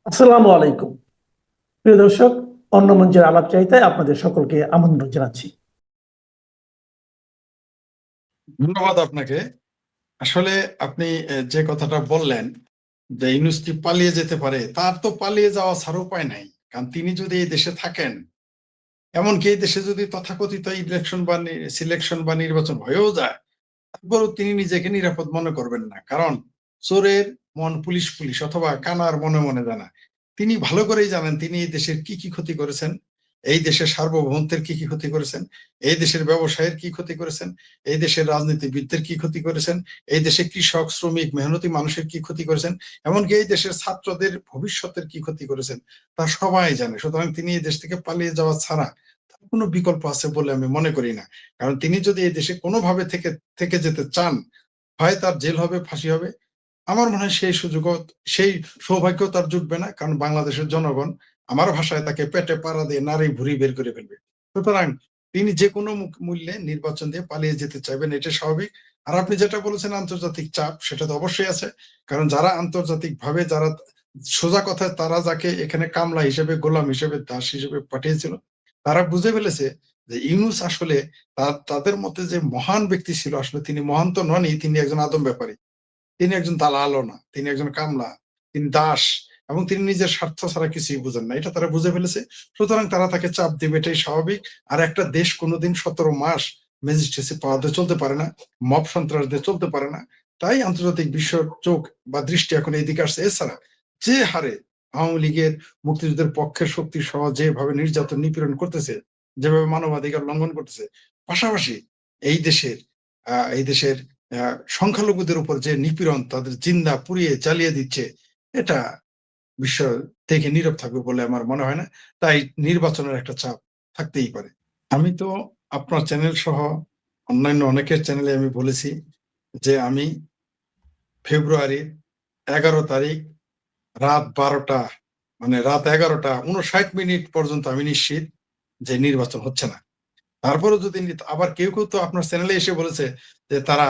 আসসালামু আলাইকুম। প্রিয় দর্শক, অন্য মঞ্চের আলাপচারিতায় আপনাদের সকলকে আমন্ত্রণ জানাচ্ছি। ধন্যবাদ আপনাকে। আসলে আপনি যে কথাটা বললেন যে ইউনূস পালিয়ে যেতে পারে, তার তো পালিয়ে যাওয়া ছাড়া উপায় নাই। কারণ তিনি যদি এই দেশে থাকেন, এমনকি এই দেশে যদি তথাকথিত ইলেকশন বা সিলেকশন বা নির্বাচন হয়েও যায়, তারপরেও তিনি নিজেকে নিরাপদ মনে করবেন না। কারণ চোরের মন পুলিশ পুলিশ অথবা কানার মনে মনে জানা। তিনি ভালো করেই জানেন তিনি এই দেশের কি কি ক্ষতি করেছেন, এই দেশের সার্বভৌমত্বের কি কি ক্ষতি করেছেন, এই দেশের ব্যবসায়ের কি ক্ষতি করেছেন, এই দেশের রাজনীতিবিদদের কি ক্ষতি করেছেন, এই দেশে কৃষক শ্রমিক মেহনতি মানুষের কি ক্ষতি করেছেন, এমনকি এই দেশের ছাত্রদের ভবিষ্যতের কি ক্ষতি করেছেন, তা সবাই জানে। সুতরাং তিনি এই দেশ থেকে পালিয়ে যাওয়া ছাড়া কোনো বিকল্প আছে বলে আমি মনে করি না। কারণ তিনি যদি এই দেশে কোনোভাবে থেকে থেকে যেতে চান, হয় তার জেল হবে, ফাঁসি হবে। আমার মনে হয় সেই সুযোগও, সেই সৌভাগ্য তার জুটবে না। কারণ বাংলাদেশের জনগণ আমার ভাষায় তাকে পেটে পাড়া দিয়ে নাড়ি ভুড়ি বের করে ফেলবে। সুতরাং তিনি যেকোনো মূল্যে নির্বাচন দিয়ে পালিয়ে যেতে চাইবেন, এটা স্বাভাবিক। আর আপনি যেটা বলেছেন আন্তর্জাতিক চাপ, সেটা তো অবশ্যই আছে। কারণ যারা আন্তর্জাতিকভাবে যারা সোজা কথায় তারা যাকে এখানে কামলা হিসেবে, গোলাম হিসেবে, দাস হিসেবে পাঠিয়েছিল, তারা বুঝে ফেলেছে যে ইউনূস আসলে তাদের মধ্যে যে মহান ব্যক্তি ছিল, আসলে তিনি মহান তো ননই, তিনি একজন আদম ব্যাপারী। তিনি একজন দালালও না, তিনি একজন কামলা, তিনি দাস, এবং তিনি নিজের স্বার্থ ছাড়া কিছুই বুঝেন না। এটা তারা বুঝে ফেলেছে। সুতরাং তারা তাকে চাপ দিবে, এটাই স্বাভাবিক। আর একটা দেশ কোনোদিন ১৭ মাস ম্যাজিস্ট্রেসি পাওয়ার দিয়ে চলতে পারে না, মব সন্ত্রাস দিয়ে চলতে পারে না। তাই আন্তর্জাতিক বিশ্ব চোখ বা দৃষ্টি এখন এইদিকে আসছে। এছাড়া যে হারে আওয়ামী লীগের মুক্তিযুদ্ধের পক্ষের শক্তি সহ যেভাবে নির্যাতন নিপীড়ন করতেছে, যেভাবে মানবাধিকার লঙ্ঘন করতেছে, পাশাপাশি এই দেশের এই দেশের সংখ্যালঘুদের উপর যে নিপীড়ন, তাদের জিন্দা পুড়িয়ে জ্বালিয়ে দিচ্ছে, এটা বিশ্ব থেকে নীরব থাকবে বলে আমার মনে হয় না। তাই নির্বাচনের একটা চাপ থাকতেই পারে। আমি তো আপনার চ্যানেল সহ অন্যান্য অনেকের চ্যানেলে আমি বলেছি যে আমি ফেব্রুয়ারি ১১ তারিখ রাত ১২টা, মানে রাত ১১টা ৫৯ মিনিট পর্যন্ত আমি নিশ্চিত যে নির্বাচন হচ্ছে না। তারপরে যদি আবার কেউ কেউ তো আপনার চ্যানেলে এসে বলেছে যে তারা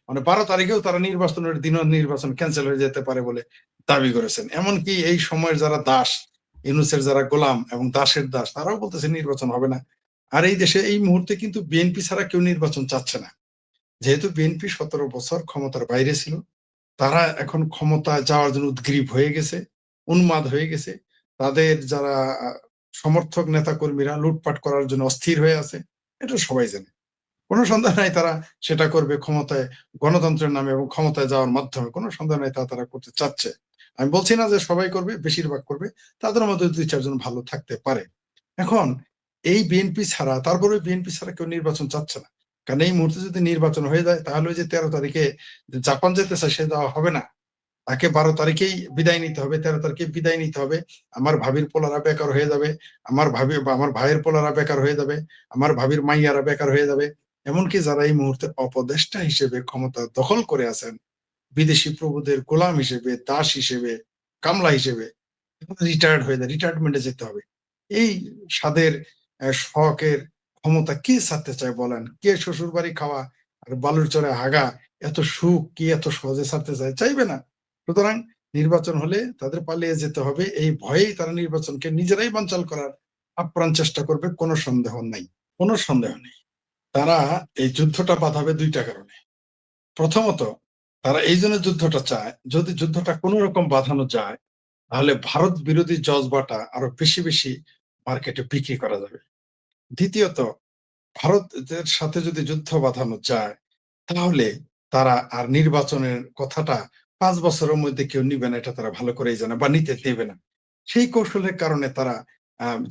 মানে ১২ তারিখেও তারা নির্বাচনের দিনও নির্বাচন ক্যান্সেল হয়ে যেতে পারে বলে দাবি করেছেন। এমনকি এই সময়ের যারা দাস, ইউনূসের যারা গোলাম এবং দাসের দাস, তারাও বলতেছে নির্বাচন হবে না। আর এই দেশে এই মুহূর্তে কিন্তু বিএনপি ছাড়া কেউ নির্বাচন চাচ্ছে না। যেহেতু বিএনপি ১৭ বছর ক্ষমতার বাইরে ছিল, তারা এখন ক্ষমতায় যাওয়ার জন্য উদগ্রীব হয়ে গেছে, উন্মাদ হয়ে গেছে। তাদের যারা সমর্থক নেতাকর্মীরা লুটপাট করার জন্য অস্থির হয়ে আছে। এটা সবাই জানে। কোনো সন্দেহ নাই তারা সেটা করবে ক্ষমতায়, গণতন্ত্রের নামে এবং ক্ষমতায় যাওয়ার মাধ্যমে। কোনো সন্দেহ নাই তারা করতে চাচ্ছে। আমি বলছি না যে সবাই করবে, বেশিরভাগ করবে। তাদের মধ্যে ২-৪ জন ভালো থাকতে পারে। এখন এই বিএনপি ছাড়া, তারপরে বিএনপি ছাড়া কেউ নির্বাচন চাচ্ছে না। কারণ এই মুহূর্তে যদি নির্বাচন হয়ে যায়, তাহলে ওই যে ১৩ তারিখে জাপান যেতে চায়, সে যাওয়া হবে না। তাকে ১২ তারিখেই বিদায় নিতে হবে, ১৩ তারিখে বিদায় নিতে হবে। আমার ভাবির পোলারা বেকার হয়ে যাবে, আমার ভাবি বা আমার ভাইয়ের পোলারা বেকার হয়ে যাবে, আমার ভাবির মাইয়ারা বেকার হয়ে যাবে। এমনকি যারা এই মুহূর্তে অপদেষ্টা হিসেবে ক্ষমতা দখল করে আছেন, বিদেশি প্রভুদের গোলাম হিসেবে, দাস হিসেবে, কামলা হিসেবে, রিটায়ার্ড হয়ে যায়, রিটায়ারমেন্টে যেতে হবে। এই স্বাদের শখের ক্ষমতা কে ছাড়তে চায় বলেন? কে শ্বশুর বাড়ি খাওয়া আর বালুর চরে হাগা এত সুখ কি এত সহজে ছাড়তে চায়? চাইবে না। সুতরাং নির্বাচন হলে তাদের পালিয়ে যেতে হবে। এই ভয়েই তারা নির্বাচনকে নিজেরাই বানচাল করার আপ্রাণ চেষ্টা করবে, কোনো সন্দেহ নাই। কোনো সন্দেহ নেই। তারা এই যুদ্ধটা বাঁধাবে ২ টা কারণে। প্রথমত, তারা এইজন্য যুদ্ধটা চায়, যদি যুদ্ধটা কোন রকম বাঁধানো যায়, তাহলে ভারত বিরোধী জজবাটা আরো বেশি বেশি মার্কেটে বিক্রি করা যাবে। দ্বিতীয়ত, ভারতের সাথে যদি যুদ্ধ বাঁধানো যায়, তাহলে তারা আর নির্বাচনের কথাটা ৫ বছরের মধ্যে কেউ নিবে না, এটা তারা ভালো করেই জানে বা নিতে দেবে না। সেই কৌশলের কারণে তারা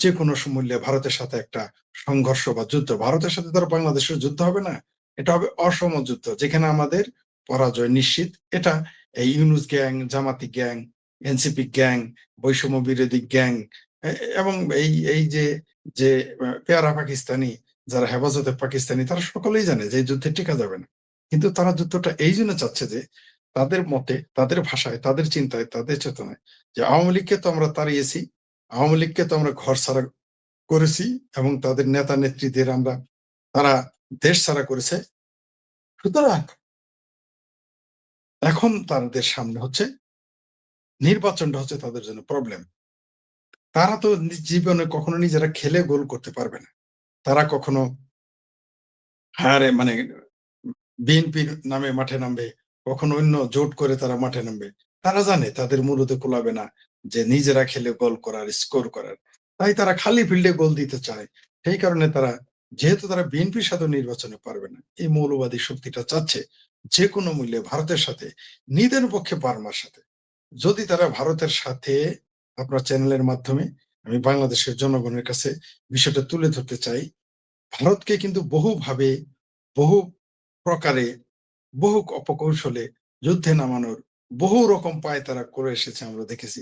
যেকোনো মূল্যে ভারতের সাথে একটা সংঘর্ষ বা যুদ্ধ, ভারতের সাথে ধরো বাংলাদেশের যুদ্ধ হবে না, এটা হবে অসম যুদ্ধ যেখানে আমাদের পরাজয় নিশ্চিত। এটা এই ইউনুস গ্যাং, জামাতি গ্যাং, এনসিপি গ্যাং, বৈষম্য বিরোধী গ্যাং, এবং এই এই যে যে পেয়ারা পাকিস্তানি, যারা হেফাজতে পাকিস্তানি, তারা সকলেই জানে যে এই যুদ্ধে টিকা যাবে না। কিন্তু তারা যুদ্ধটা এই জন্য চাচ্ছে যে তাদের মতে, তাদের ভাষায়, তাদের চিন্তায়, তাদের চেতনায় যে আওয়ামী লীগকে তো আমরা তাড়িয়েছি, আওয়ামী লীগকে তো আমরা ঘরছাড়া করেছি, এবং তাদের নেতা নেত্রীদের আমরা, তারা দেশ ছাড়া করেছে। সুতরাং এখন তাদের সামনে হচ্ছে নির্বাচনটা হচ্ছে তাদের জন্য প্রবলেম। তারা তো জীবনে কখনো নিজেরা খেলে গোল করতে পারবে না। তারা কখনো মানে বিএনপির নামে মাঠে নামবে, কখনো অন্য জোট করে তারা মাঠে নামবে। তারা জানে তাদের মূলতে কুলাবে না যে নিজেরা খেলে গোল করার, স্কোর করার। তাই তারা খালি ফিল্ডে গোল দিতে চায়। সেই কারণে তারা, যেহেতু তারা বিএনপির সাথে নির্বাচনে পারবে না, এই মৌলবাদী শক্তিটা চাচ্ছে যেকোনো মূল্যে ভারতের সাথে, নিদের পক্ষে বার্মার সাথে। যদি তারা ভারতের সাথে, আপনার চ্যানেলের মাধ্যমে আমি বাংলাদেশের জনগণের কাছে বিষয়টা তুলে ধরতে চাই। ভারতকে কিন্তু বহুভাবে, বহু প্রকারে, বহু অপকৌশলে যুদ্ধে নামানোর বহু রকম পায় তারা করে এসেছে, আমরা দেখেছি।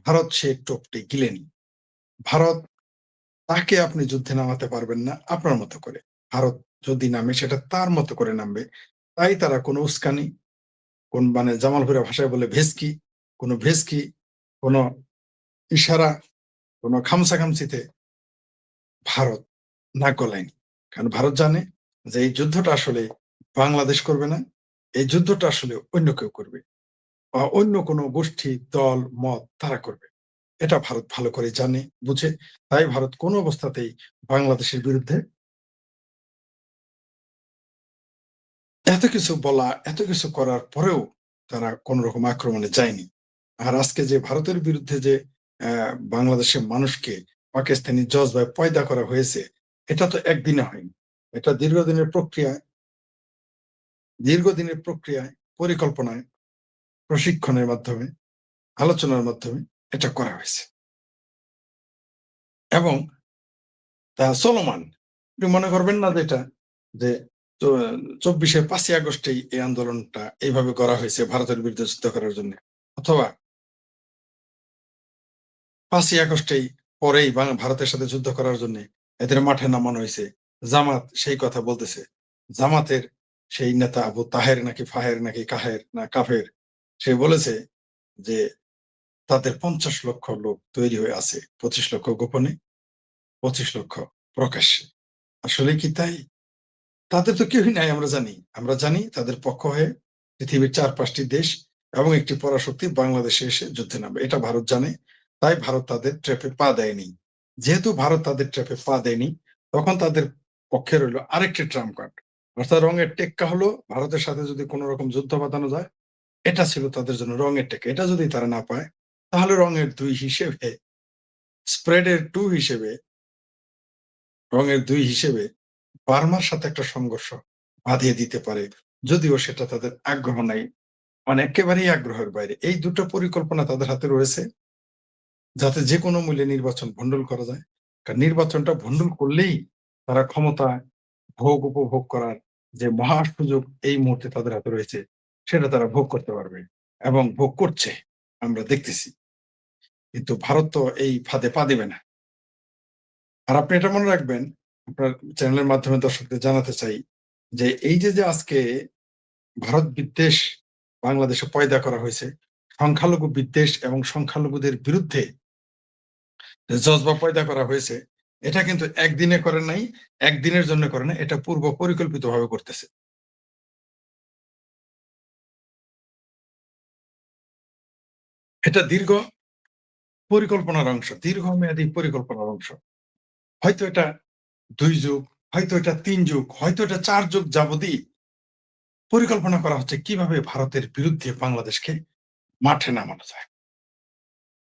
ভারত সে টোপটি গিলেনি। ভারত, তাকে আপনি যুদ্ধে নামাতে পারবেন না আপনার মতো করে। ভারত যদি নামে সেটা তার মতো করে নামবে। তাই তারা কোনো উস্কানি, কোন মানে জামালপুরা ভাষায় বলে ভেস্কি, কোনো ভেস্কি, কোনো ইশারা, কোনো খামসাখামসিতে ভারত নাক গলায়নি। কারণ ভারত জানে যে এই যুদ্ধটা আসলে বাংলাদেশ করবে না, এই যুদ্ধটা আসলে অন্য কেউ করবে, বা অন্য কোনো গোষ্ঠী, দল, মত তারা করবে। এটা ভারত ভালো করে জানে, বুঝে। তাই ভারত কোনো অবস্থাতেই বাংলাদেশের বিরুদ্ধে এত কিছু বলা, এত কিছু করার পরেও তারা কোন রকম আক্রমণে যায়নি। আর আজকে যে ভারতের বিরুদ্ধে যে বাংলাদেশের মানুষকে পাকিস্তানি জজবায় পয়দা করা হয়েছে, এটা তো একদিনে হয়নি। এটা দীর্ঘদিনের প্রক্রিয়ায়, পরিকল্পনায়, প্রশিক্ষণের মাধ্যমে, আলোচনার মাধ্যমে এটা করা হয়েছে এবং তা চলমান। আপনি মনে করবেন না যেটা যে ৫ই আগস্টেই এই আন্দোলনটা এইভাবে করা হয়েছে ভারতের বিরুদ্ধে যুদ্ধ করার জন্য, অথবা ৫ই আগস্টেই পরেই ভারতের সাথে যুদ্ধ করার জন্য এদের মাঠে নামানো হয়েছে। জামাত সেই কথা বলতেছে। জামাতের সেই নেতা আবু তাহের নাকি ফাহের নাকি কাহের না কাফের, সে বলেছে যে তাদের ৫০ লক্ষ লোক তৈরি হয়ে আছে, ২৫ লক্ষ গোপনে, ২৫ লক্ষ প্রকাশ্যে। আসলে কি তাই? তাদের তো কেউই নাই, আমরা জানি। আমরা জানি তাদের পক্ষ হয়ে পৃথিবীর ৪-৫টি দেশ এবং একটি পরাশক্তি বাংলাদেশে এসে যুদ্ধে নামবে। এটা ভারত জানে। তাই ভারত তাদের ট্র্যাপে পা দেয়নি। যেহেতু ভারত তাদের ট্র্যাপে পা দেয়নি, তখন তাদের পক্ষে রইল আরেকটি ট্রাম্প কার্ড। অর্থাৎ রঙের টেক্কা হলো ভারতের সাথে যদি কোন রকম যুদ্ধ বাঁধানো যায়, এটা ছিল তাদের জন্য রঙের টেক্কা। এটা যদি তারা না পায়, তাহলে রঙের ২ হিসেবে, স্প্রেডের 2 হিসেবে, রঙের ২ হিসেবে বার্মার সাথে একটা সংঘর্ষ বাঁধিয়ে দিতে পারে। যদিও সেটা তাদের আগ্রহ নাই, মানে একেবারেই আগ্রহের বাইরে। এই দুটো পরিকল্পনা তাদের হাতে রয়েছে, যাতে যেকোনো মূল্যে নির্বাচন ভণ্ডুল করা যায়। কারণ নির্বাচনটা ভণ্ডুল করলেই তারা ক্ষমতা ভোগ উপভোগ করার যে মহা সুযোগ এই মুহূর্তে তাদের হাতে রয়েছে, সেটা তারা ভোগ করতে পারবে এবং ভোগ করছে, আমরা দেখতেছি। কিন্তু ভারত তো এই ফাঁদে পা দিবে না। আর আপনি এটা মনে রাখবেন, আপনার চ্যানেলের মাধ্যমে দর্শকদের জানাতে চাই যে এই যে আজকে ভারত বিদ্বেষ বাংলাদেশে পয়দা করা হয়েছে, সংখ্যালঘু বিদ্বেষ এবং সংখ্যালঘুদের বিরুদ্ধে যে জজবা পয়দা করা হয়েছে, এটা কিন্তু একদিনে করে নাই, একদিনের জন্য করে না, এটা পূর্ব পরিকল্পিতভাবে করতেছে। এটা দীর্ঘ পরিকল্পনার অংশ, দীর্ঘমেয়াদী পরিকল্পনার অংশ। হয়তো এটা ২ যুগ, হয়তো এটা ৩ যুগ, হয়তো এটা ৪ যুগ যাবতই পরিকল্পনা করা হচ্ছে কিভাবে ভারতের বিরুদ্ধে বাংলাদেশকে মাঠে নামানো যায়।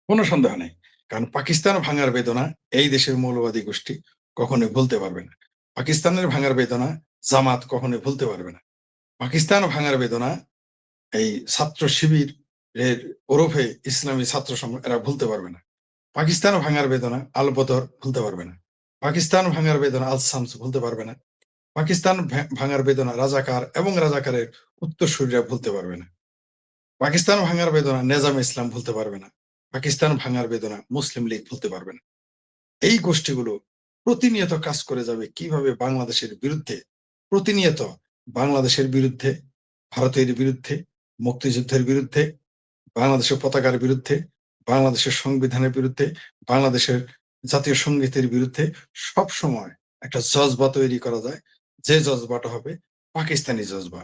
কোনো সন্দেহ নেই। কারণ পাকিস্তান ভাঙার বেদনা এই দেশের মৌলবাদী গোষ্ঠী কখনোই ভুলতে পারবে না। পাকিস্তানের ভাঙার বেদনা জামাত কখনোই ভুলতে পারবে না। পাকিস্তান ভাঙার বেদনা এই ছাত্র শিবির এর ওরফে ইসলামী ছাত্র সংঘ এরা ভুলতে পারবে না। পাকিস্তান ভাঙার বেদনা আল বদর ভুলতে পারবে না। পাকিস্তান ভাঙার বেদনা আল শামস ভুলতে পারবে না। পাকিস্তান ভাঙার বেদনা রাজাকার এবং রাজাকারের উত্তরসূরিরা ভুলতে পারবে না। পাকিস্তান ভাঙার বেদনা নেজামে ইসলাম ভুলতে পারবে না। পাকিস্তান ভাঙার বেদনা মুসলিম লীগ ভুলতে পারবে না। এই গোষ্ঠীগুলো প্রতিনিয়ত কাজ করে যাবে কিভাবে বাংলাদেশের বিরুদ্ধে, প্রতিনিয়ত বাংলাদেশের বিরুদ্ধে, ভারতের বিরুদ্ধে, মুক্তিযুদ্ধের বিরুদ্ধে, বাংলাদেশের পতাকার বিরুদ্ধে, বাংলাদেশের সংবিধানের বিরুদ্ধে, বাংলাদেশের জাতীয় সঙ্গীতের বিরুদ্ধে সব সময় একটা জজবা তৈরি করা যায়, যে জজবাটা হবে পাকিস্তানি জজবা।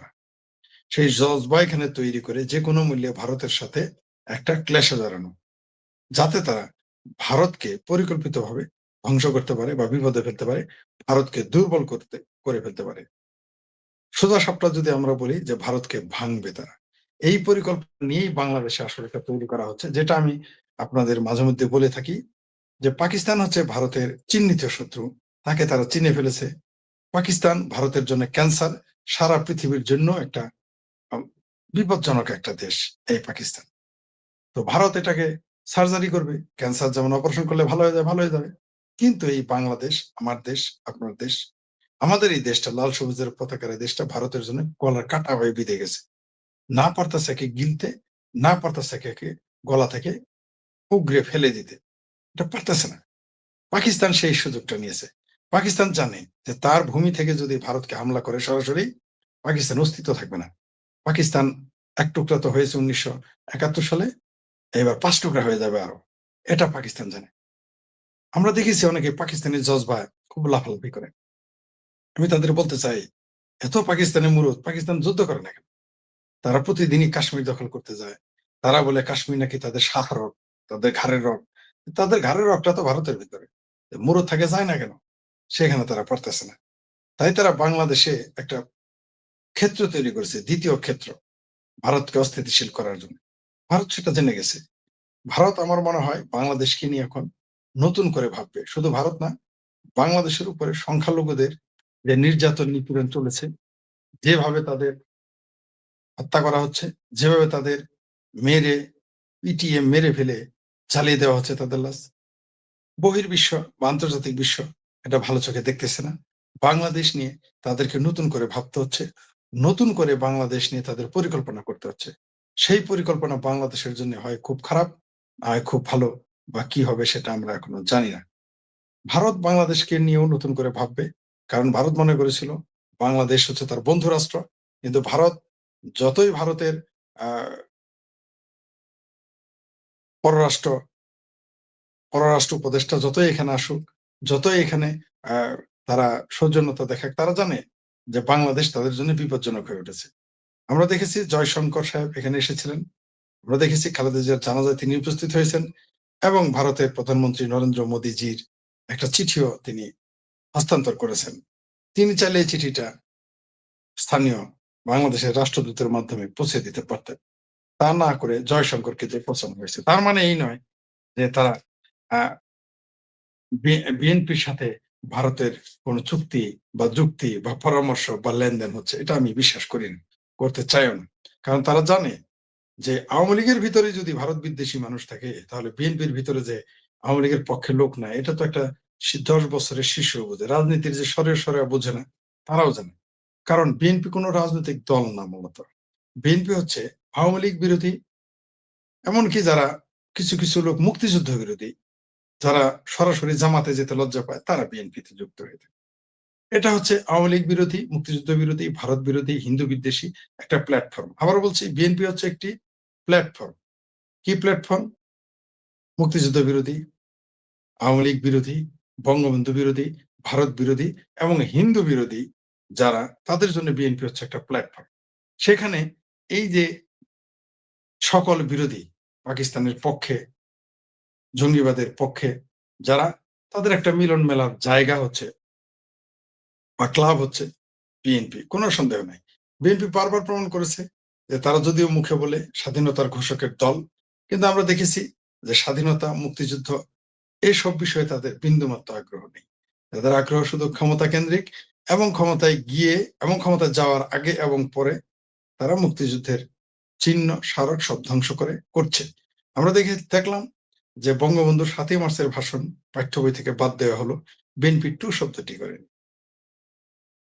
সেই জজবা এখানে তৈরি করে যে কোনো মূল্যে ভারতের সাথে একটা ক্লেশে জড়ানো, যাতে তারা ভারতকে পরিকল্পিতভাবে ধ্বংস করতে পারে বা বিপদে ফেলতে পারে, ভারতকে দুর্বল করে ফেলতে পারে। সোজা সাপটা যদি আমরা বলি যে ভারতকে ভাঙবে তারা, এই পরিকল্পনা নিয়েই বাংলাদেশে আসলে এটা তৈরি করা হচ্ছে, যেটা আমি আপনাদের মাঝে মধ্যে বলে থাকি যে পাকিস্তান হচ্ছে ভারতের চিহ্নিত শত্রু, তাকে তারা চিনে ফেলেছে। পাকিস্তান ভারতের জন্য ক্যান্সার, সারা পৃথিবীর জন্য একটা আম, বিপজ্জনক একটা দেশ এই পাকিস্তান। তো ভারত এটাকে সার্জারি করবে, ক্যান্সার যেমন অপারেশন করলে ভালো হয়ে যায়, ভালো হয়ে যাবে। কিন্তু এই বাংলাদেশ, আমার দেশ, আপনার দেশ, আমাদের এই দেশটা, লাল সবুজের পতাকার এই দেশটা ভারতের জন্য গলার কাটা হয়ে বিঁধে গেছে। না পারতাছে একে গিলতে, না পারতাছে একে গলা থেকে উগরে ফেলে দিতে, এটা পারতেছে না। পাকিস্তান সেই সুযোগটা নিয়েছে। পাকিস্তান জানে যে তার ভূমি থেকে যদি ভারতকে হামলা করে সরাসরি, পাকিস্তান অস্তিত্ব থাকবে না। পাকিস্তান এক টুকরা তো হয়েছে 1971 সালে, এবার 5 টুকরা হয়ে যাবে আরো, এটা পাকিস্তান জানে। আমরা দেখেছি অনেকে পাকিস্তানি জজবা খুব লাফালাফি করে। আমি তাদের বলতে চাই, এত পাকিস্তানের মুরুদ, পাকিস্তান যুদ্ধ করে না কেন? তারা প্রতিদিনই কাশ্মীর দখল করতে যায়। তারা বলে কাশ্মীর নাকি তাদের শাহ রগ, তাদের ঘাড়ের রগ। তাদের ঘাড়ের রগটা তো ভারতের ভিতরে, মুরুদ থাকে যায় না কেন? সেখানে তারা পারতেছে না। তাই তারা বাংলাদেশে একটা ক্ষেত্র তৈরি করেছে, দ্বিতীয় ক্ষেত্র, ভারতকে অস্থিতিশীল করার জন্য। ভারত সেটা জেনে গেছে। ভারত আমার মনে হয় বাংলাদেশকে নিয়ে এখন নতুন করে ভাববে। শুধু ভারত না, বাংলাদেশের উপরে সংখ্যালঘুদের যে নির্যাতন নিপীড়ন চলেছে, যেভাবে তাদের হত্যা করা হচ্ছে, যেভাবে তাদের মেরে পিটিয়ে মেরে ফেলে চালিয়ে দেওয়া হচ্ছে তাদের লাশ, বহির্বিশ্ব বা আন্তর্জাতিক বিশ্ব এটা ভালো চোখে দেখতেছে না। বাংলাদেশ নিয়ে তাদেরকে নতুন করে ভাবতে হচ্ছে, নতুন করে বাংলাদেশ নিয়ে তাদের পরিকল্পনা করতে হচ্ছে। সেই পরিকল্পনা বাংলাদেশের জন্য হয় খুব খারাপ, হয় খুব ভালো, বা কি হবে সেটা আমরা এখনো জানি না। ভারত বাংলাদেশকে নিয়েও নতুন করে ভাববে, কারণ ভারত মনে করেছিল বাংলাদেশ হচ্ছে তার বন্ধু রাষ্ট্র। কিন্তু ভারত যতই ভারতের আহ পররাষ্ট্র পররাষ্ট্র উপদেষ্টা যতই এখানে আসুক, যতই এখানে আহ তারা সৌজন্যতা দেখাক, তারা জানে যে বাংলাদেশ তাদের জন্য বিপজ্জনক হয়ে উঠেছে। আমরা দেখেছি জয়শঙ্কর সাহেব এখানে এসেছিলেন, আমরা দেখেছি খালেদা জিয়ার জানাজায় তিনি উপস্থিত হয়েছেন, এবং ভারতের প্রধানমন্ত্রী নরেন্দ্র মোদীজির একটা চিঠিও তিনি হস্তান্তর করেছেন। তিনি চাইলে এই চিঠিটা স্থানীয় বাংলাদেশের রাষ্ট্রদূতের মাধ্যমে পৌঁছে দিতে পারতেন। তা না করে জয়শঙ্করকে যে পছন্দ হয়েছে, তার মানে এই নয় যে তারা আহ বিএনপির সাথে ভারতের কোন চুক্তি বা যুক্তি বা পরামর্শ বা লেনদেন হচ্ছে, এটা আমি বিশ্বাস করি না, করতে চাইও না। কারণ তারা জানে যে আওয়ামী লীগের ভিতরে যদি ভারত বিদ্বেষী মানুষ থাকে, তাহলে বিএনপির ভিতরে যে আওয়ামী লীগের পক্ষে লোক নাই, এটা তো একটা 10 বছরের শিশু বোঝে। রাজনীতির যে সরে সরে বোঝে না, তারাও জানে। কারণ বিএনপি কোনো রাজনৈতিক দল না, মূলত বিএনপি হচ্ছে আওয়ামী লীগ বিরোধী, এমনকি যারা কিছু কিছু লোক মুক্তিযুদ্ধ বিরোধী, যারা সরাসরি জামাতে যেতে লজ্জা পায়, তারা বিএনপিতে যুক্ত হয়ে থাকে। এটা হচ্ছে আওয়ামী লীগ বিরোধী, মুক্তিযুদ্ধ বিরোধী, ভারত বিরোধী, হিন্দু বিদ্বেষী একটা প্ল্যাটফর্ম। আবার বলছি, বিএনপি হচ্ছে একটি প্ল্যাটফর্ম। কি প্ল্যাটফর্ম? মুক্তিযুদ্ধ বিরোধী, আওয়ামী লীগ বিরোধী, বঙ্গবন্ধু বিরোধী, ভারত বিরোধী এবং হিন্দু বিরোধী যারা, তাদের জন্য বিএনপি হচ্ছে একটা প্ল্যাটফর্ম। সেখানে এই যে সকল বিরোধী, পাকিস্তানের পক্ষে, জঙ্গিবাদের পক্ষে যারা, তাদের একটা মিলন মেলার জায়গা হচ্ছে বা ক্লাব হচ্ছে বিএনপি, কোনো সন্দেহ নাই। বিএনপি বারবার প্রমাণ করেছে যে তারা যদিও মুখে বলে স্বাধীনতার ঘোষকের দল, কিন্তু আমরা দেখেছি যে স্বাধীনতা, মুক্তিযুদ্ধ এইসব বিষয়ে তাদের বিন্দুমাত্র আগ্রহ নেই। তাদের আগ্রহ শুধু ক্ষমতা কেন্দ্রিক, এবং ক্ষমতায় গিয়ে এবং ক্ষমতায় যাওয়ার আগে এবং পরে তারা মুক্তিযুদ্ধের চিহ্ন স্মারক সব ধ্বংস করছে। আমরা দেখলাম যে বঙ্গবন্ধুর 7ই মার্চের ভাষণ পাঠ্য বই থেকে বাদ দেওয়া হলো, বিএনপি টু শব্দটি করে।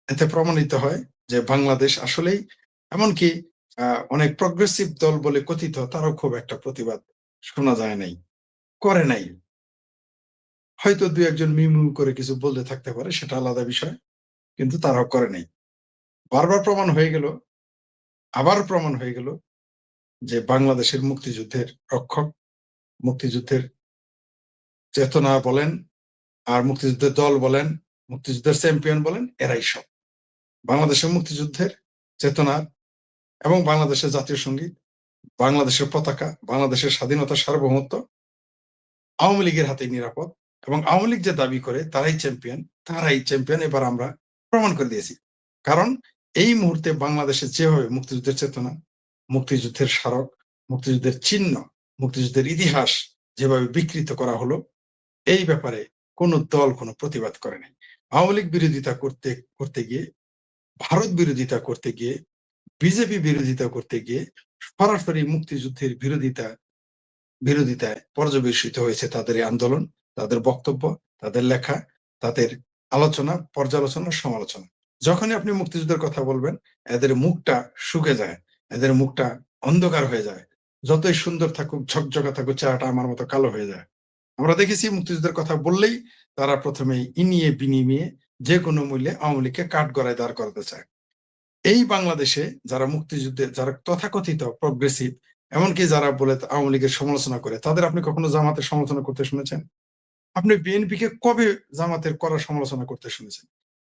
এতে প্রমাণিত হয় যে বাংলাদেশ আসলেই, এমনকি অনেক প্রগ্রেসিভ দল বলে কথিত, তারাও খুব একটা প্রতিবাদ শোনা যায় নাই, করে নাই। হয়তো দুই একজন মিউ করে কিছু বলতে থাকতে পারে, সেটা আলাদা বিষয়, কিন্তু তারাও করে নাই। বারবার প্রমাণ হয়ে গেল, আবার প্রমাণ হয়ে গেল যে বাংলাদেশের মুক্তিযুদ্ধের রক্ষক, মুক্তিযুদ্ধের চেতনা বলেন, আর মুক্তিযুদ্ধের দল বলেন, মুক্তিযুদ্ধের চ্যাম্পিয়ন বলেন, এরাই সব। বাংলাদেশের মুক্তিযুদ্ধের চেতনা এবং বাংলাদেশের জাতীয় সঙ্গীত বাংলাদেশের পতাকা, বাংলাদেশের স্বাধীনতা, সার্বভৌমত্ব আওয়ামী লীগের হাতে নিরাপদ, এবং আওয়ামী লীগ যে দাবি করে তারাই চ্যাম্পিয়ন এবার আমরা প্রমাণ করে দিয়েছি। কারণ এই মুহূর্তে বাংলাদেশে যেভাবে মুক্তিযুদ্ধের চেতনা, মুক্তিযুদ্ধের স্মারক, মুক্তিযুদ্ধের চিহ্ন, মুক্তিযুদ্ধের ইতিহাস যেভাবে বিকৃত করা হলো, এই ব্যাপারে কোনো দল কোনো প্রতিবাদ করে নাই। আওয়ামী লীগ বিরোধিতা করতে গিয়ে, ভারত বিরোধিতা করতে গিয়ে, বিজেপি বিরোধিতা করতে গিয়ে সরাসরি মুক্তিযুদ্ধের বিরোধিতায় পর্যবেসিত হয়েছে তাদের এই আন্দোলন, তাদের বক্তব্য, তাদের লেখা, তাদের আলোচনা, পর্যালোচনা, সমালোচনা। যখনই আপনি মুক্তিযুদ্ধের কথা বলবেন, এদের মুখটা শুকে যায়, এদের মুখটা অন্ধকার হয়ে যায়। যতই সুন্দর থাকুক, ঝকঝকা থাকুক, চেহারাটা আমার মতো কালো হয়ে যায়। আমরা দেখেছি মুক্তিযুদ্ধের কথা বললেই তারা প্রথমেই ইনিয়ে বিনিময়ে যে কোনো মূল্যে আওয়ামী লীগকে কাঠগড়ায় দাঁড় করাতে চায়। এই বাংলাদেশে যারা মুক্তিযুদ্ধে, যারা তথাকথিত প্রগ্রেসিভ, এমনকি যারা বলে আওয়ামী লীগের সমালোচনা করে, তাদের আপনি কখনো জামাতের সমালোচনা করতে শুনেছেন? আপনি বিএনপি কে কবে জামাতের করার সমালোচনা করতে শুনেছেন?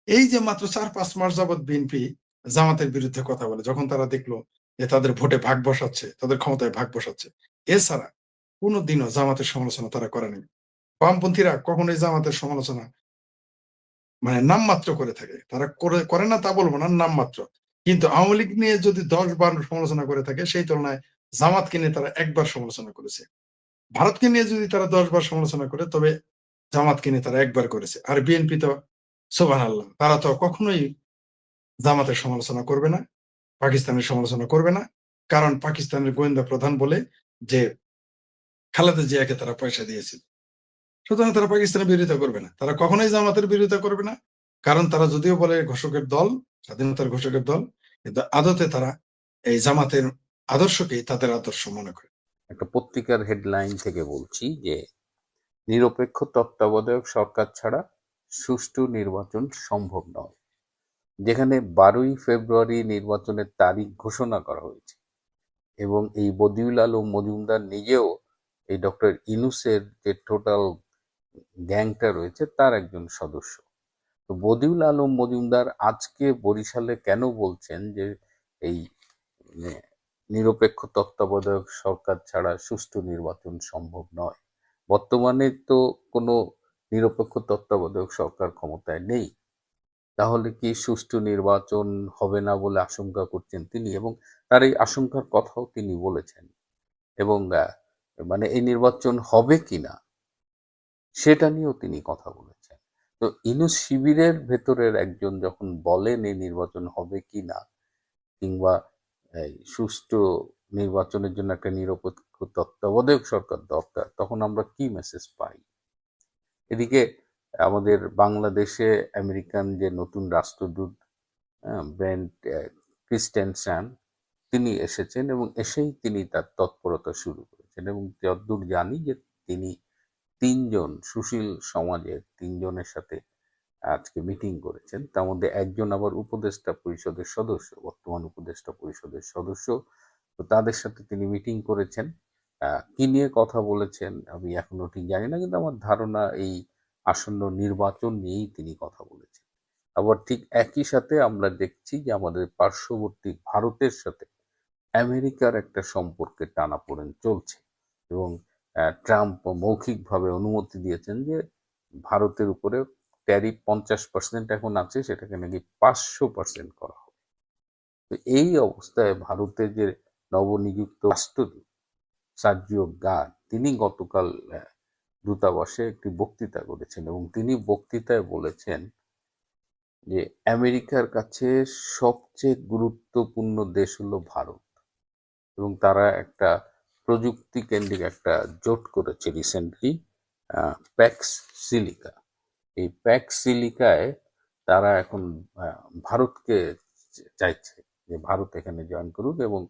এই যে মাত্র ৪-৫ মাস যাবৎ বিএনপি জামাতের বিরুদ্ধে কথা বলে, যখন তারা দেখলো যে তাদের ভোটে ভাগ বসাচ্ছে, তাদের ক্ষমতায় ভাগ বসাচ্ছে, এছাড়া কোনোদিনও জামাতের সমালোচনা তারা করেনি। বামপন্থীরা কখনোই জামাতের সমালোচনা মানে নামমাত্র করে থাকে। তারা করে না তা বলবো না, নামমাত্র। কিন্তু আওয়ামী লীগ নিয়ে যদি ১০ বার সমালোচনা করে থাকে, সেই তুলনায় জামাতকে নিয়ে তারা একবার সমালোচনা করেছে। ভারতকে নিয়ে যদি তারা ১০ বার সমালোচনা করে, তবে জামাতকে নিয়ে তারা একবার করেছে। আর বিএনপি তো সুবহানাল্লাহ, তারা তো কখনোই জামাতের সমালোচনা করবে না, পাকিস্তানের সমালোচনা করবে না। কারণ পাকিস্তানের গোয়েন্দা প্রধান বলে যে খালেদা জিয়াকে তারা পয়সা দিয়েছিল। সুতরাং তারা পাকিস্তানের বিরোধিতা করবে না, তারা কখনোই জামাতের বিরোধিতা করবে না। কারণ তারা যদিও বলে ঘোষকের দল, স্বাধীনতার ঘোষকের দল, কিন্তু আদতে তারা এই জামাতের আদর্শকেই তাদের আদর্শ মনে করে। একটা পত্রিকার হেডলাইন থেকে বলছি যে নিরপেক্ষ তত্ত্বাবধায়ক সরকার ছাড়া সুষ্ঠু নির্বাচন সম্ভব নয়। যেখানে 12ই ফেব্রুয়ারি নির্বাচনের তারিখ ঘোষণা করা হয়েছে এবং এই বদিউল আলম মজুমদার নিজেও এই ডক্টর ইউনূসের যে টোটাল গ্যাংটা রয়েছে তার একজন সদস্য। তো বদিউল আলম মজুমদার আজকে বরিশালে কেন বলছেন যে এই নিরপেক্ষ তত্ত্বাবধায়ক সরকার ছাড়া সুষ্ঠু নির্বাচন সম্ভব নয়? বর্তমানে তো কোনো নিরপেক্ষ তত্ত্বাবধায়ক সরকার ক্ষমতায় নেই, তাহলে কি সুষ্ঠু নির্বাচন হবে না বলে আশঙ্কা করছেন তিনি, এবং তার এই আশঙ্কার কথাও তিনি বলেছেন। এবং মানে এই নির্বাচন হবে কিনা সেটা নিয়েও তিনি কথা বলেছেন। তো ইউনূস শিবিরের ভেতরের একজন যখন বলেন এই নির্বাচন হবে কিনা, কিংবা এই সুষ্ঠু নির্বাচনের জন্য একটা নিরপেক্ষ তত্ত্বাবধায়ক সরকার দরকার, তখন আমরা কি মেসেজ পাই? এদিকে আমাদের বাংলাদেশে আমেরিকান যে নতুন রাষ্ট্রদূত ব্রেন্ট ক্রিস্টেনসেন, তিনি এসেছেন এবং এসেই তিনি তার তৎপরতা শুরু করেছেন। এবং যতদূর জানি যে তিনি 3জন সুশীল সমাজের 3জনের সাথে আজকে মিটিং করেছেন। তার মধ্যে একজন আবার উপদেষ্টা পরিষদের সদস্য, বর্তমান উপদেষ্টা পরিষদের সদস্য। তো তাদের সাথে তিনি মিটিং করেছেন। কি নিয়ে কথা বলেছেন আমি এখনো ঠিক জানি না, কিন্তু আমার ধারণা এই আসন্ন নির্বাচন নিয়েই তিনি কথা বলেছেন। আবার ঠিক একই সাথে আমরা দেখছি যে আমাদের পার্শ্ববর্তী ভারতের সাথে আমেরিকার একটা সম্পর্কের টানাপোড়েন চলছে এবং ট্রাম্প মৌখিকভাবে অনুমতি দিয়েছেন যে ভারতের উপরে ট্যারিফ 50% এখন আছে, সেটাকে নাকি 500% করা হবে। তো এই অবস্থায় ভারতের যে নবনিযুক্ত রাষ্ট্রদূত সার্জিও গার্ড, তিনি গতকাল দূতাবাসে একটি বক্তৃতা করেছেন এবং তিনি বক্তৃতায় বলেছেন যে আমেরিকার কাছে সবচেয়ে গুরুত্বপূর্ণ দেশ হলো ভারত, এবং তারা একটা প্রযুক্তি কেন্দ্রিক একটা জোট করেছে রিসেন্টলি, প্যাক্স সিলিকা। এই প্যাক্স সিলিকায় তারা এখন ভারতকে চাইছে যে ভারত এখানে জয়েন করুক। এবং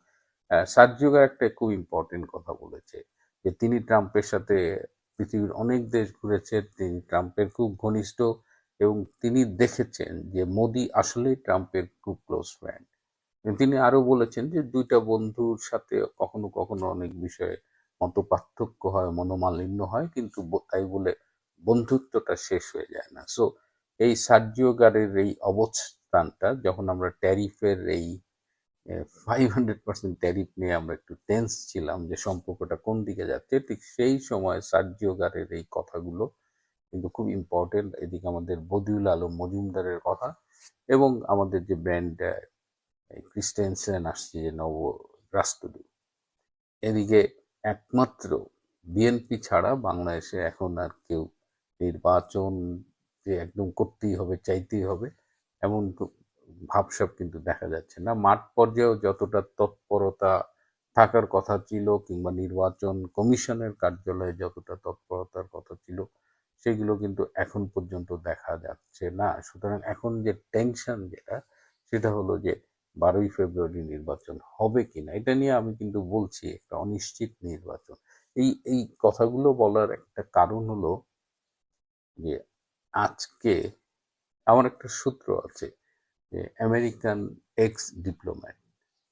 সার্জিও একটা খুব ইম্পর্টেন্ট কথা বলেছে যে তিনি ট্রাম্পের সাথে পৃথিবীর অনেক দেশ ঘুরেছেন, তিনি ট্রাম্পের খুব ঘনিষ্ঠ এবং তিনি দেখেছেন যে মোদি আসলেই ট্রাম্পের খুব ক্লোজ ফ্রেন্ড। তিনি আরো বলেছেন যে দুইটা বন্ধুর সাথে কখনো কখনো অনেক বিষয়ে মতপার্থক্য হয়, মনোমালিন্য হয়, কিন্তু তাই বলে বন্ধুত্বটা শেষ হয়ে যায় না। সো এই সার্জিও গারের এই অবস্থানটা, যখন আমরা ট্যারিফের এই 500% ট্যারিফ নিয়ে আমরা একটু টেন্স ছিলাম যে সম্পর্কটা কোন দিকে যাচ্ছে, ঠিক সেই সময় সার্জিও গারের এই কথাগুলো কিন্তু খুব ইম্পর্টেন্ট। এদিকে আমাদের বদিউল আলম মজুমদারের কথা এবং আমাদের যে ব্র্যান্ড ক্রিস্টেনসেন আসছে যে নব রাষ্ট্রদূত, এদিকে একমাত্র বিএনপি ছাড়া বাংলাদেশে এখন আর কেউ নির্বাচন যে একদম করতেই হবে, চাইতেই হবে এমন ভাবসাব কিন্তু দেখা যাচ্ছে না। মাঠ পর্যায়েও যতটা তৎপরতা থাকার কথা ছিল কিংবা নির্বাচন কমিশনের কার্যালয়ে যতটা তৎপরতার কথা ছিল সেগুলো কিন্তু এখন পর্যন্ত দেখা যাচ্ছে না। সুতরাং এখন যে টেনশন যেটা, সেটা হলো যে 12ই ফেব্রুয়ারি নির্বাচন হবে কিনা। এটা নিয়ে আমি কিন্তু বলছি একটা অনিশ্চিত নির্বাচন। এই কথাগুলো বলার একটা কারণ হলো যে আজকে আমার একটা সূত্র আছে যে আমেরিকান এক্স ডিপ্লোম্যাট,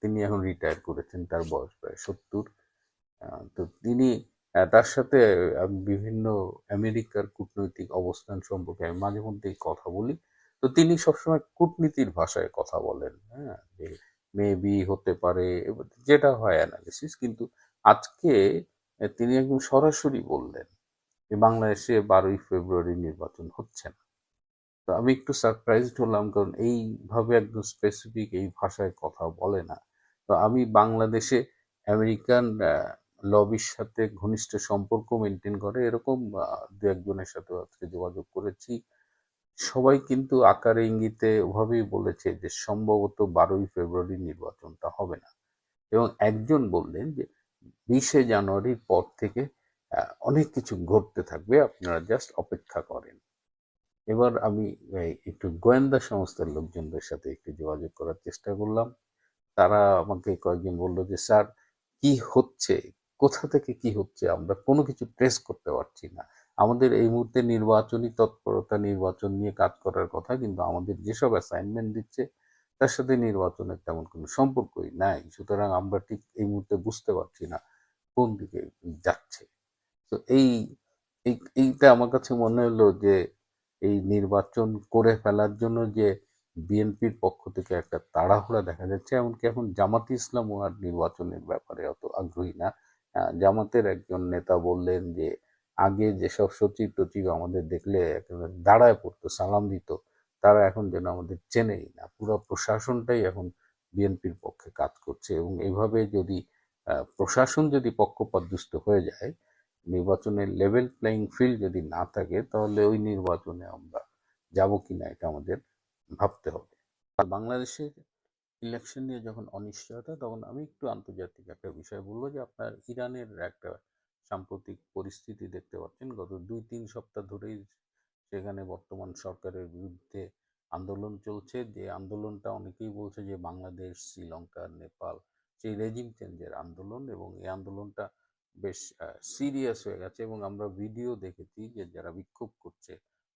তিনি এখন রিটায়ার করেছেন, তার বয়স প্রায় 70। তো তিনি তার সাথে আমি বিভিন্ন আমেরিকার কূটনৈতিক অবস্থান সম্পর্কে আমি মাঝে মধ্যেই কথা বলি। তো তিনি সবসময় কূটনীতির ভাষায় কথা বলেন, হ্যাঁ, যে মেবি হতে পারে, যেটা হয় অ্যানালিসিস। কিন্তু আজকে তিনি একদম সরাসরি বললেন যে বাংলাদেশে 12ই ফেব্রুয়ারি নির্বাচন হচ্ছে না। তো আমি একটু সারপ্রাইজড হলাম, কারণ এইভাবে একদম স্পেসিফিক এই ভাষায় কথা বলে না। তো আমি বাংলাদেশে আমেরিকান লবির সাথে ঘনিষ্ঠ সম্পর্ক মেনটেন করে এরকম দু একজনের সাথে আজকে যোগাযোগ করেছি। সবাই কিন্তু আকারে ইঙ্গিতে ওভাবেই বলেছে যে সম্ভবত 12ই ফেব্রুয়ারি নির্বাচনটা হবে না। এবং একজন বললেন যে 20শে জানুয়ারির পর থেকে অনেক কিছু ঘটতে থাকবে, আপনারা জাস্ট অপেক্ষা করেন। এবার আমি একটু গোয়েন্দা সংস্থার লোকজনদের সাথে একটু যোগাযোগ করার চেষ্টা করলাম। তারা আমাকে কয়েকজন বলল যে স্যার, কি হচ্ছে, কোথা থেকে কি হচ্ছে আমরা কোনো কিছু ট্রেস করতে পারছি না। আমাদের এই মুহূর্তে নির্বাচনী তৎপরতা, নির্বাচন নিয়ে কাজ করার কথা, কিন্তু আমাদের যেসব অ্যাসাইনমেন্ট দিচ্ছে তার সাথে নির্বাচনের তেমন কোনো সম্পর্কই নাই। সুতরাং আমরা ঠিক এই মুহূর্তে বুঝতে পারছি না কোন দিকে যাচ্ছে। তো এইটা আমার কাছে মনে হলো যে এই নির্বাচন করে ফেলার জন্য যে বিএনপির পক্ষ থেকে একটা তাড়াহুড়া দেখা যাচ্ছে। এমনকি এখন জামাতে ইসলামও আর নির্বাচনের ব্যাপারে অত আগ্রহী না। জামাতের একজন নেতা বললেন যে আগে যেসব সচিব টচিব আমাদের দেখলে একেবারে দাঁড়ায় পড়তো, সালাম দিত, তারা এখন যেন আমাদের চেনেই না। পুরো প্রশাসনটাই এখন বিএনপির পক্ষে কাজ করছে। এবং এইভাবে যদি প্রশাসন যদি পক্ষপাতদুষ্ট হয়ে যায়, নির্বাচনের লেভেল প্লেইং ফিল্ড যদি না থাকে, তাহলে ওই নির্বাচনে আমরা যাব কিনা এটা আমাদের ভাবতে হবে। আর বাংলাদেশের ইলেকশন নিয়ে যখন অনিশ্চয়তা, তখন আমি একটু আন্তর্জাতিক একটা বিষয় বলবো যে আপনার ইরানের একটা সাম্প্রতিক পরিস্থিতি দেখতে পাচ্ছেন। গত 2-3 সপ্তাহ ধরেই সেখানে বর্তমান সরকারের বিরুদ্ধে আন্দোলন চলছে। যে আন্দোলনটা অনেকেই বলছে যে বাংলাদেশ, শ্রীলঙ্কা, নেপাল সেই রেজিম চেঞ্জের আন্দোলন, এবং এই আন্দোলনটা বেশ সিরিয়াস হয়ে গেছে। এবং আমরা ভিডিও দেখেছি যে যারা বিক্ষোভ করছে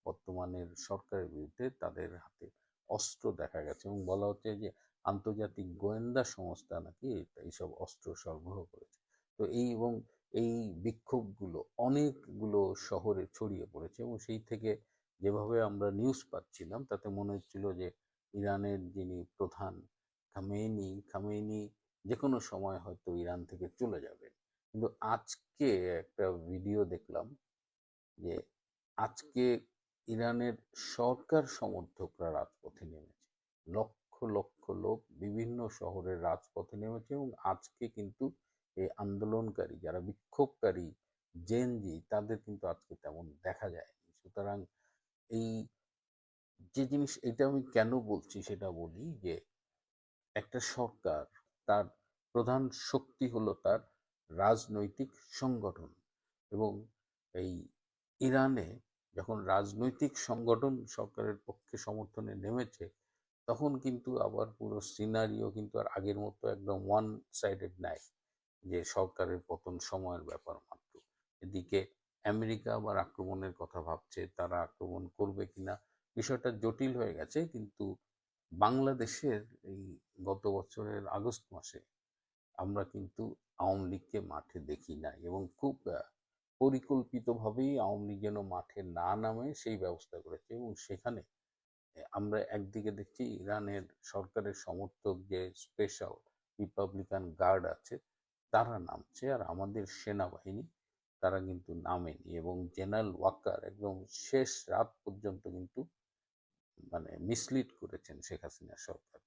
বর্তমানের সরকারের বিরুদ্ধে, তাদের হাতে অস্ত্র দেখা গেছে এবং বলা হচ্ছে যে আন্তর্জাতিক গোয়েন্দা সংস্থা নাকি এইসব অস্ত্র সরবরাহ করেছে। তো এই বিক্ষোভগুলো অনেকগুলো শহরে ছড়িয়ে পড়েছে এবং সেই থেকে যেভাবে আমরা নিউজ পাচ্ছিলাম তাতে মনে হচ্ছিল যে ইরানের যিনি প্রধান খামেনি যে কোনো সময় হয়তো ইরান থেকে চলে যাবেন। কিন্তু আজকে একটা ভিডিও দেখলাম যে আজকে ইরানের সরকার সমর্থকরা রাজপথে নেমেছে, লক্ষ লক্ষ লোক বিভিন্ন শহরের রাজপথে নেমেছে। এবং আজকে কিন্তু এই আন্দোলনকারী যারা বিক্ষোভকারী জেনজি, তাদের কিন্তু আজকে তেমন দেখা যায়নি। সুতরাং এই যে জিনিস, এটা আমি কেন বলছি সেটা বলি যে একটা সরকার, তার প্রধান শক্তি হলো তার রাজনৈতিক সংগঠন। এবং এই ইরানে যখন রাজনৈতিক সংগঠন সরকারের পক্ষে সমর্থনে নেমেছে, তখন কিন্তু আবার পুরো সিনারিও কিন্তু আর আগের মতো একদম ওয়ান সাইডেড নাই যে সরকারের পতন সময়ের ব্যাপার মাত্র। এদিকে আমেরিকা আবার আক্রমণের কথা ভাবছে, তারা আক্রমণ করবে কিনা বিষয়টা জটিল হয়ে গেছে। কিন্তু বাংলাদেশের এই গত বছরের আগস্ট মাসে আমরা কিন্তু আওয়ামী লীগকে মাঠে দেখি নাই, এবং খুব পরিকল্পিতভাবেই আওয়ামী লীগ যেন মাঠে না নামে সেই ব্যবস্থা করেছে। এবং সেখানে আমরা একদিকে দেখছি ইরানের সরকারের সমর্থক যে স্পেশাল রিপাবলিকান গার্ড আছে তারা নামছে, আর আমাদের সেনাবাহিনী তারা কিন্তু নামেনি। এবং জেনারেল ওয়াকার একদম শেষ রাত পর্যন্ত কিন্তু মানে মিসলিড করেছেন শেখ হাসিনা সরকার।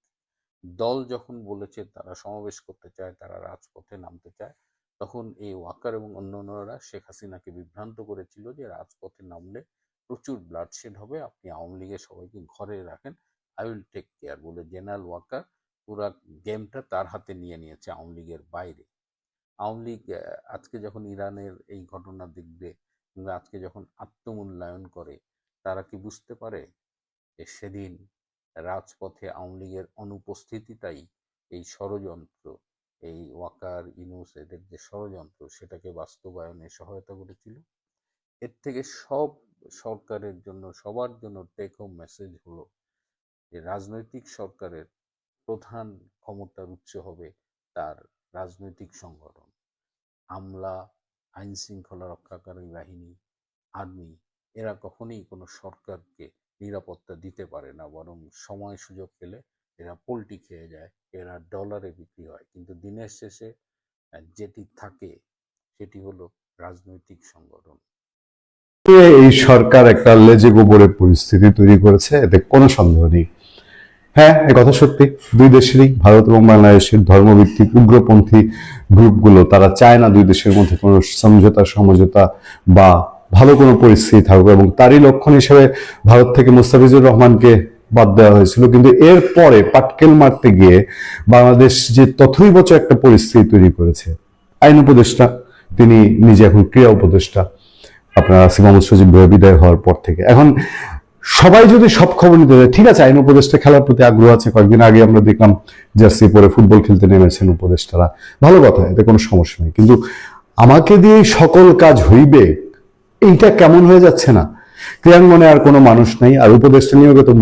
দল যখন বলেছে তারা সমাবেশ করতে চায়, তারা রাজপথে নামতে চায়, তখন এই ওয়াকার এবং অন্যান্যরা শেখ হাসিনাকে বিভ্রান্ত করেছিল যে রাজপথে নামলে প্রচুর ব্লাডশেড হবে, আপনি আওয়ামী লীগের সবাইকে ঘরে রাখেন, আই উইল টেক কেয়ার বলে জেনারেল ওয়াকার পুরা গেমটা তার হাতে নিয়ে নিয়েছে আওয়ামী লীগের বাইরে। আওয়ামী লীগ আজকে যখন ইরানের এই ঘটনা দেখবে কিংবা আজকে যখন আত্মমূল্যায়ন করে, তারা কি বুঝতে পারে যে সেদিন রাজপথে আওয়ামী লীগের অনুপস্থিতিটাই এই ষড়যন্ত্র, এই ওয়াকার ইউনূস এদের যে ষড়যন্ত্র সেটাকে বাস্তবায়নে সহায়তা করেছিল? এর থেকে সব সরকারের জন্য, সবার জন্য টেক হোম মেসেজ হলো যে রাজনৈতিক সরকারের প্রধান ক্ষমতার উৎস হবে তার রাজনৈতিক সংগঠন। আমলা, আইন শৃঙ্খলা রক্ষাকারী বাহিনী, আর্মি, এরা কখনোই কোনো সরকারকে নিরাপত্তা দিতে পারে না, বরং সময় সুযোগ পেলে এরা পোল্টি খেয়ে যায়, এরা ডলারে বিক্রি হয়। কিন্তু দিনের শেষে যেটি থাকে সেটি হলো রাজনৈতিক সংগঠন। এই সরকার একটা লেজে গোবরের পরিস্থিতি তৈরি করেছে, এতে কোনো সন্দেহ নেই। হ্যাঁ, এ কথা সত্যি, দুই দেশেরই, ভারত এবং বাংলাদেশের ধর্মভিত্তিক উগ্রপন্থী গ্রুপগুলো তারা চায় না দুই দেশের মধ্যে কোনো সমঝোতা বা ভালো কোনো পরিস্থিতি থাকবে, এবং তারই লক্ষণ হিসেবে ভারত থেকে মুস্তাফিজুর রহমানকে বাদ দেওয়া হয়েছিল। কিন্তু এর পরে পাটকেল মারতে গিয়ে বাংলাদেশ যে তথৈবচ একটা পরিস্থিতি তৈরি করেছে, আইন উপদেষ্টা তিনি নিজে এখন ক্রীড়া উপদেষ্টা আপনার আসিফ মাহমুদ সজীব বিদায় হওয়ার পর থেকে, এখন সবাই যদি সব খবর নিতে যায়, ঠিক আছে আইন উপদেষ্টা খেলার প্রতি আগ্রহ আছে, কয়েকদিন আগে আমরা দেখলাম জার্সি পরে ফুটবল খেলতে নেমেছেন উপদেষ্টারা, ভালো কথা, এতে কোনো সমস্যা নেই। কিন্তু আমাকে দিয়ে সকল কাজ হইবে, এইটা কেমন হয়ে যাচ্ছে না? ক্রিয়াঙ্গনে আর কোনো মানুষ নাই, আর উপদেষ্টা নিয়োগে তো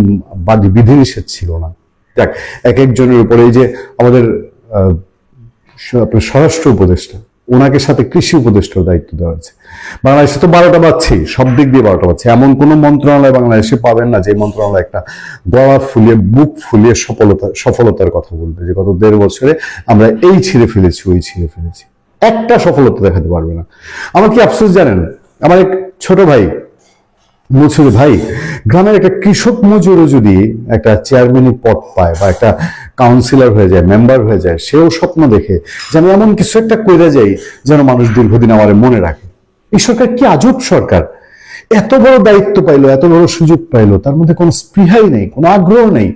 বিধিনিষেধ ছিল না। দেখ, এক একজনের উপরে, এই যে আমাদের স্বরাষ্ট্র উপদেষ্টা, ওনাকে সাথে কৃষি উপদেষ্টার দায়িত্ব দেওয়া হয়েছে। বাংলাদেশে তো 12টা বাজছে, সব দিক দিয়ে 12টা বাজছে, এমন কোনো মন্ত্রণালয় বাংলাদেশে পাবেন না যে মন্ত্রণালয় একটা গলা ফুলিয়ে বুক ফুলিয়ে সফলতার কথা বলবে যে গত 1.5 বছরে আমরা এই ছিঁড়ে ফেলেছি, ওই ছিঁড়ে ফেলেছি। একটা সফলতা দেখাতে পারবে না। আমার কি আফসোস জানেন, আমার এক ছোট ভাই বলছিল, ভাই গ্রামের একটা কৃষক মজুরও যদি একটা চেয়ারম্যানের পদ পায় বা একটা কাউন্সিলর হয়ে যায়, মেম্বার হয়ে যায়, সেও স্বপ্ন দেখে যেন এমন কিছু একটা করে যাই যেন মানুষ দীর্ঘদিন আমার মনে রাখে। এই সরকার কি আজব সরকার! এত বড় দায়িত্ব পাইলো, এত বড় সুযোগ পাইলো, তার মধ্যে কোনো স্পৃহাই নেই, কোনো আগ্রহ নেই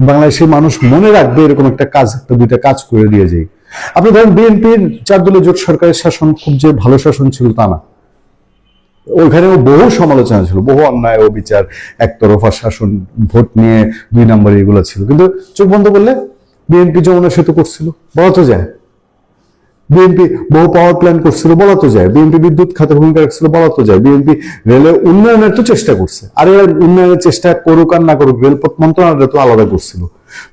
বাংলাদেশের মানুষ মনে রাখবে এরকম একটা কাজ, একটা দুইটা কাজ করে দিয়ে যাই। আপনি ধরেন বিএনপির 4 দলীয় জোট সরকারের শাসন খুব যে ভালো শাসন ছিল তা না, ওইখানেও বহু সমালোচনা ছিল, বহু অন্যায় ও বিচার, একতরফা শাসন, ভোট নিয়ে 2 নম্বর এগুলো ছিল। কিন্তু চোখ বন্ধ করলে বিএনপি যমুনা সেতু করছিল, বলা তো যায়। বিএনপি বহু পাওয়ার প্ল্যান্ট করছিল, বলা তো যায়। বিএনপি বিদ্যুৎ খাতে ভূমিকা রাখছিল, বলা তো যায়। বিএনপি রেলের উন্নয়নের তো চেষ্টা করছে, আর এর উন্নয়নের চেষ্টা করুক আর না করুক, রেলপথ মন্ত্রণালয় তো আলাদা করছিল,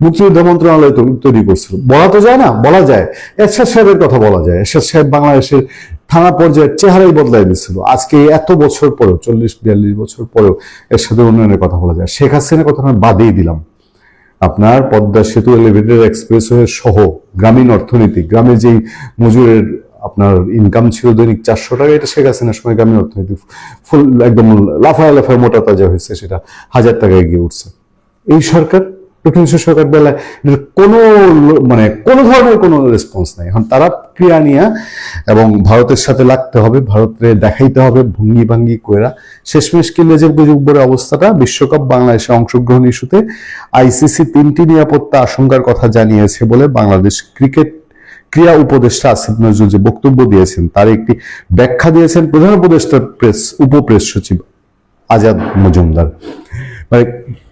মুক্তিযুদ্ধ মন্ত্রণালয় তৈরি করছিল, বলা তো যায় না? বলা যায়। এরশাদ সাহেবের কথা বলা যায়। এরশাদ সাহেব বাংলাদেশের থানা পর্যায়ের চেহারাই বদলাই দিচ্ছিল। আজকে এত বছর পরেও, 40-42 বছর পরেও এর সাথে উন্নয়নের কথা বলা যায়। শেখ হাসিনার কথা আমি বাদেই দিলাম, আপনার পদ্মা সেতু, এলিভেটেড এক্সপ্রেসওয়ে সহ গ্রামীণ অর্থনীতি, গ্রামে যেই মজুরের আপনার ইনকাম ছিল দৈনিক 400 টাকা, এটা শেখ হাসিনার সময় গ্রামীণ অর্থনীতি ফুল একদম লাফায় লাফায় মোটা তাজা হয়েছে, সেটা 1000 টাকায় গিয়ে উঠছে। এই সরকার, দক্ষিণ সরকার বেলায় কোনো কোনো ধরনের কোনো রেসপন্স নাই। এখন তারা ক্রিয়া নিয়ে এবং ভারতের সাথে লাগতে হবে, ভারতের দেখাইতে হবে ভঙ্গি ভাঙ্গি কইরা। শেষমেশ কি লেজের গুজবের অবস্থাটা, বিশ্বকাপ বাংলাদেশে অংশগ্রহণ ইস্যুতে আইসিসি 3টি নিরাপত্তা আশঙ্কার কথা জানিয়েছে বলে বাংলাদেশ ক্রিকেট ক্রীড়া উপদেষ্টা আসিফ নজরুল যে বক্তব্য দিয়েছেন তার একটি ব্যাখ্যা দিয়েছেন প্রধান উপদেষ্টার উপপ্রেস সচিব আজাদ মজুমদার। মানে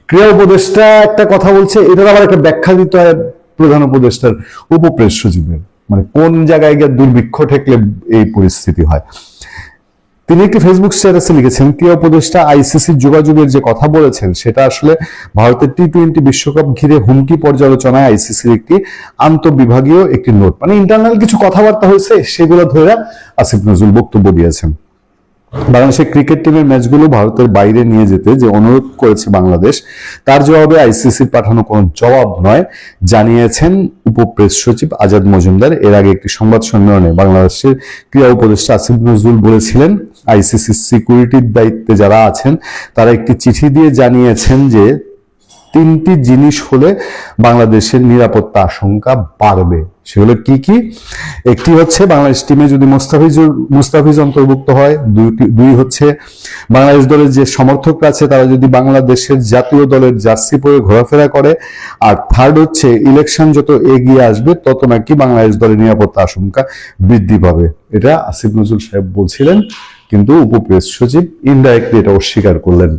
ক্রীড়া উপদেষ্টা একটা কথা বলছে, এটার আবার একটা ব্যাখ্যা দিতে হয় প্রধান উপদেষ্টার উপপ্রেস সচিবের। মানে কোন জায়গায় গিয়ে দুর্ভিক্ষ ঠেকলে এই পরিস্থিতি হয়। তিনি একটি ফেসবুক স্ট্যাটাসে লিখেছেন, ক্রীড়া উপদেষ্টা আইসিসি যোগাযোগের যে কথা বলেছেন সেটা আসলে ভারতের টি-20 বিশ্বকাপ ঘিরে হুমকি পর্যালোচনায় আইসিসির একটি আন্তঃবিভাগীয় একটি নোট, মানে ইন্টারনাল কিছু কথাবার্তা হয়েছে, সেগুলো ধরে আসিফ নজরুল বক্তব্য দিয়েছেন। বাংলাদেশের ক্রিকেট টিমের ম্যাচগুলো ভারতের বাইরে নিয়ে যেতে যে অনুরোধ করেছে বাংলাদেশ, তার জবাবে আইসিসির পাঠানো কোনো জবাব নয় জানিয়েছেন উপপ্রেস সচিব আজাদ মজুমদার। এর আগে একটি সংবাদ সম্মেলনে বাংলাদেশের ক্রীড়া উপদেষ্টা আসিফ নজরুল বলেছিলেন, আইসিসির সিকিউরিটির দায়িত্বে যারা আছেন তারা একটি চিঠি দিয়ে জানিয়েছেন যে 3টি জিনিস হলে বাংলাদেশের নিরাপত্তা আশঙ্কা বাড়বে। সেগুলো কি কি? একটি হচ্ছে বাংলাদেশ টিমে যদি মুস্তাফিজ অন্তর্ভুক্ত হয়, দুই হচ্ছে বাংলাদেশ দলের যে সমর্থকরা আছে তারা যদি বাংলাদেশের জাতীয় দলের জার্সি পরে ঘোরাফেরা করে, আর থার্ড হচ্ছে ইলেকশন যত এগিয়ে আসবে তত নাকি বাংলাদেশ দলের নিরাপত্তা আশঙ্কা বৃদ্ধি পাবে। এটা আসিফ নজরুল সাহেব বলছিলেন, কিন্তু উপপ্রেস সচিব ইনডাইরেক্টলি এটা অস্বীকার করলেন।